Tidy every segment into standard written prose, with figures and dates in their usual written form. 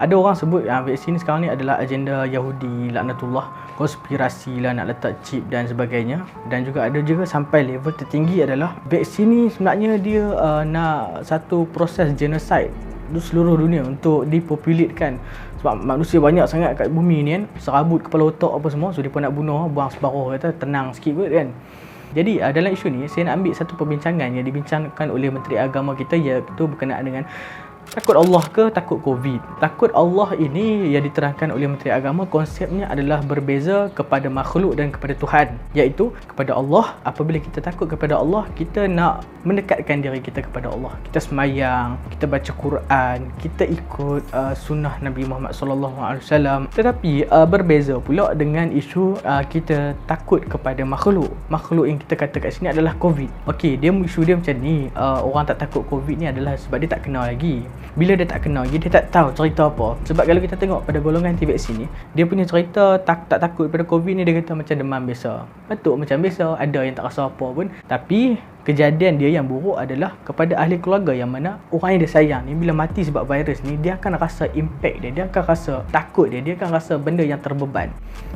Ada orang sebut vaksin sekarang ni adalah agenda Yahudi, laknatullah, konspirasi lah nak letak chip dan sebagainya. Dan juga ada juga sampai level tertinggi adalah vaksin ni sebenarnya dia nak satu proses genocide di seluruh dunia untuk depopulatekan. Sebab manusia banyak sangat kat bumi ni kan, serabut kepala otak apa semua, so dia pun nak bunuh, buang separuh, kata tenang sikit kot kan. Jadi dalam isu ni saya nak ambil satu perbincangan yang dibincangkan oleh Menteri Agama kita, iaitu berkenaan dengan takut Allah ke takut Covid. Takut Allah ini yang diterangkan oleh Menteri Agama, konsepnya adalah berbeza kepada makhluk dan kepada Tuhan. Iaitu kepada Allah, apabila kita takut kepada Allah, kita nak mendekatkan diri kita kepada Allah. Kita semayang, kita baca Quran, kita ikut sunnah Nabi Muhammad SAW. Tetapi berbeza pula dengan isu kita takut kepada makhluk. Makhluk yang kita kata kat sini adalah Covid. Okey, isu dia macam ni. Orang tak takut Covid ni adalah sebab dia tak kenal lagi. Bila dia tak kenal lagi, dia tak tahu cerita apa. Sebab kalau kita tengok pada golongan anti vaksin ni, dia punya cerita tak takut pada Covid ni, dia kata macam demam biasa. Betul, macam biasa, ada yang tak rasa apa pun. Tapi kejadian dia yang buruk adalah kepada ahli keluarga, yang mana orang yang dia sayang ni bila mati sebab virus ni, dia akan rasa impact dia akan rasa takut dia akan rasa benda yang terbeban.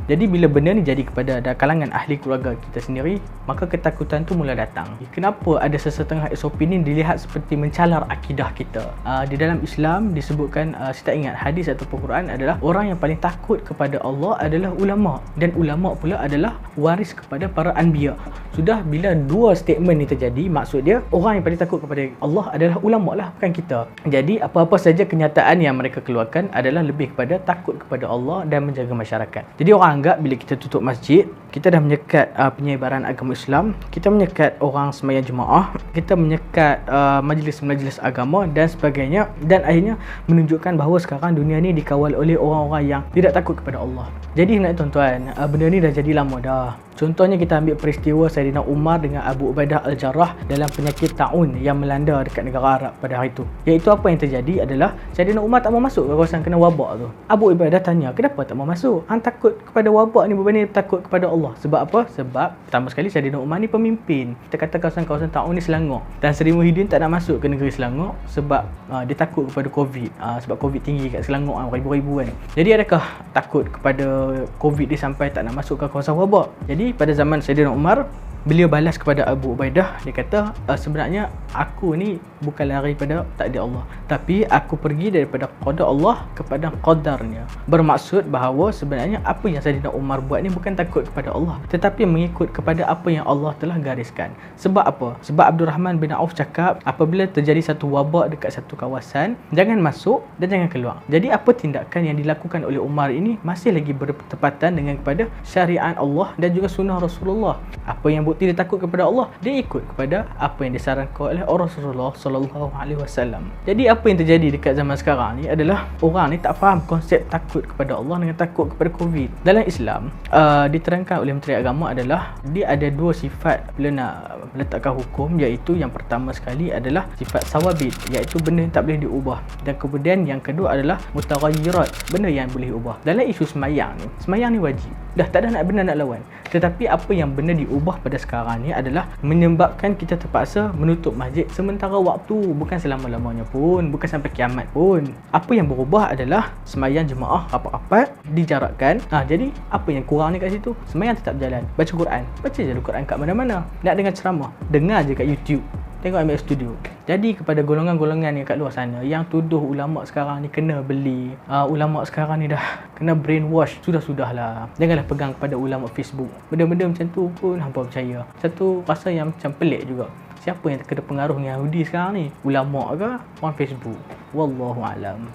Jadi bila benda ni jadi kepada kalangan ahli keluarga kita sendiri, maka ketakutan tu mula datang. Kenapa ada sesetengah SOP ni dilihat seperti mencalar akidah kita? Di dalam Islam disebutkan, saya tak ingat hadis ataupun Quran, adalah orang yang paling takut kepada Allah adalah ulama, dan ulama pula adalah waris kepada para anbiya. Sudah bila dua statement ni terjadi, maksud dia orang yang paling takut kepada Allah adalah ulama lah, bukan kita. Jadi apa-apa saja kenyataan yang mereka keluarkan adalah lebih kepada takut kepada Allah dan menjaga masyarakat. Jadi orang anggap bila kita tutup masjid, kita dah menyekat penyebaran agama Islam, kita menyekat orang sembahyang jemaah, kita menyekat majlis-majlis agama dan sebagainya, dan akhirnya menunjukkan bahawa sekarang dunia ni dikawal oleh orang-orang yang tidak takut kepada Allah. Jadi nak tuan-tuan, benda ni dah jadi lama dah. Contohnya kita ambil peristiwa Saidina Umar dengan Abu Ubaidah Al-Jarrah dalam penyakit ta'un yang melanda dekat negara Arab pada hari itu. Iaitu apa yang terjadi adalah Saidina Umar tak mau masuk ke kawasan kena wabak tu. Abu Ubaidah tanya, kenapa tak mau masuk? Hang takut kepada wabak ni berbanding takut kepada Allah. Sebab apa? Sebab pertama sekali Saidina Umar ni pemimpin. Kita kata kawasan-kawasan ta'un ni Selangor. Dan Seri Muhyiddin tak nak masuk ke negeri Selangor sebab dia takut kepada Covid. Sebab Covid tinggi kat Selangor, ribu-ribu kan. Jadi adakah takut kepada Covid dia sampai tak nak masuk ke kawasan wabak? Jadi pada zaman Saidina Umar, beliau balas kepada Abu Ubaidah, dia kata, sebenarnya aku ni bukan lari pada takdir Allah, tapi aku pergi daripada qada Allah kepada qadarnya. Bermaksud bahawa sebenarnya apa yang Saidina Umar buat ni bukan takut kepada Allah, tetapi mengikut kepada apa yang Allah telah gariskan. Sebab apa? Sebab Abdul Rahman bin Auf cakap, apabila terjadi satu wabak dekat satu kawasan, jangan masuk dan jangan keluar. Jadi apa tindakan yang dilakukan oleh Umar ini masih lagi bertepatan dengan kepada syariat Allah dan juga sunnah Rasulullah. Apa yang bukti dia takut kepada Allah, dia ikut kepada apa yang disarankan oleh Rasulullah sallallahu alaihi wasallam. Jadi apa yang terjadi dekat zaman sekarang ni adalah orang ni tak faham konsep takut kepada Allah dengan takut kepada Covid. Dalam Islam diterangkan oleh Menteri Agama adalah dia ada dua sifat bila nak meletakkan hukum, iaitu yang pertama sekali adalah sifat sawabit, iaitu benda yang tak boleh diubah, dan kemudian yang kedua adalah mutaghayyirat, benda yang boleh ubah. Dalam isu semayang ni wajib, dah tak ada nak benda nak lawan. Tetapi apa yang benda diubah pada sekarang ni adalah menyebabkan kita terpaksa menutup masjid sementara waktu, bukan selama-lamanya pun, bukan sampai kiamat pun. Apa yang berubah adalah semayang jemaah rapat-rapat dijarakkan. Jadi apa yang kurang ni kat situ? Semayang tetap jalan, baca Quran, baca je Quran kat mana-mana. Nak dengar ceramah, dengar je kat YouTube, tengok MX Studio. Jadi kepada golongan-golongan yang kat luar sana yang tuduh ulama sekarang ni kena beli, ulama sekarang ni dah kena brainwash, sudahlah. Janganlah pegang kepada ulama Facebook. Benda-benda macam tu pun hampa percaya. Satu rasa yang macam pelik juga. Siapa yang kena pengaruh Yahudi sekarang ni? Ulama ke orang Facebook? Wallahu alam.